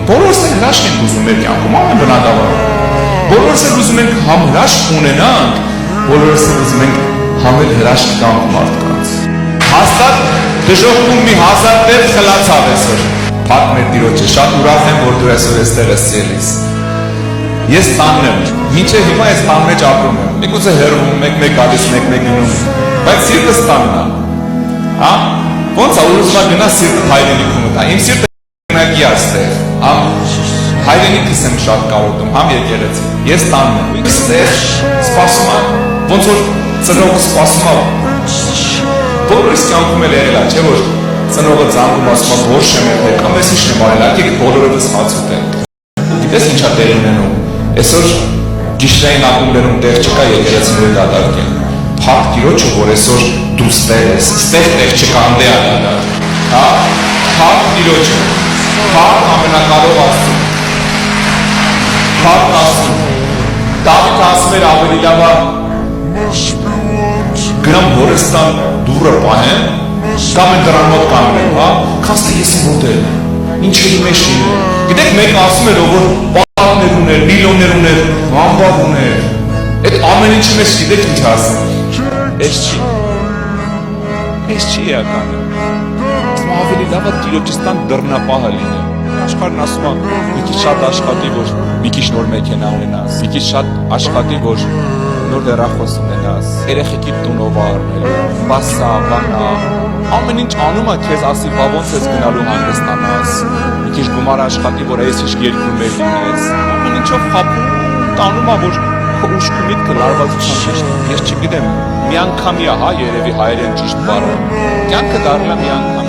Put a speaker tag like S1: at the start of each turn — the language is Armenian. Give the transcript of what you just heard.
S1: Բոլորս ենք հրաշք ենք ուզում մեր կյանքում, ամեն բնականաբար։ Բոլորս ենք ուզում ենք համ հրաշք ունենանք, բոլորս ենք ուզում ենք համ էլ հրաշք տանք մարդկանց։ Հաստատ դժոխքում մի 1000 տեղ խլացավ այսօր։ Փառք մեր Տիրոջը, շատ ուրախ եմ, որ դու այսօր այստեղ ես ելիս։ Ես տանն եմ, մինչև հիմա ես տան մեջ ապրում եմ։ Միգուցե հեռվում, մեկ-մեկ գալիս, մեկ-մեկ գնում, բայց սիրտս տանն է։ Հա? Ոնց է ուզում գնա սիրտը հայրենիքում տա։ Իմ սիրտը գնակի այստեղ։ Համ հայրենիքս եմ շատ կարոտում, համ եկեղեցի։ Ես տանն եմ, այստեղ սպասում եմ, ոնց որ ծնողը սպասում է։ Բոլորս կյանքում էլ եղել է, չէ՞ որ ծնողը զանգում ասում է որ շեմ եղել, կամ ես ինչ եմ արել, եկեք բոլորովս հաց ուտենք։ Գիտես ինչա տեղ ունենում։ Այսօր գիշերային ակումբներում տեղ չկա, եկեղեցիները դատարկ են։ Փառք Տիրոջը, որ այսօր դու ստեղ ես, ստեղ տեղ չկա, անդե է դատարկ։ Հա, փառք Տիրոջը, փառք ամենակարող Աստծուն։ Փառք Աստծուն։ Դավիթը ասում էր ավելի լավ է գնամ Հորեստան դուռը պահեմ, կամ են դրան մոտ կանգնեմ, հա, քանց թե ես մոտ եմ, ինչերի մեջ լինում։ Գիտեք, մեկը ասում էր, որ պալատներ ուներ, միլիոններ ուներ, համբավ ուներ, այդ ամեն ինչի մեջ գիտեք ինչ ասում։ Էս չի էականը։ Ասում ավելի լավ է Տիրոջստան դռնապահը լինել։ Աշխարհն ասում է, մի քիչ շատ աշխատի, որ մի քիչ նոր մեքենա ունենաս, մի քիչ շատ աշխատի, որ նոր դեռախոս ունենաս, երեխեքի տունով առնել, բասա, բանա, ամեն ինչ անում է քեզ ասի, բա ոնց ես գնալու հանգստանաս, մի քիչ գումար աշխատի, որ այս ինչ երկրում էլ լինես, ամեն ինչով խաբում, տանում է, որ քո ուշքի միտքը լարվածության մեջ, ես չգիտեմ, մի անգամի է, հա, երևի հայերեն ճիշտ բառը, կյանքը դառել է մի անգամ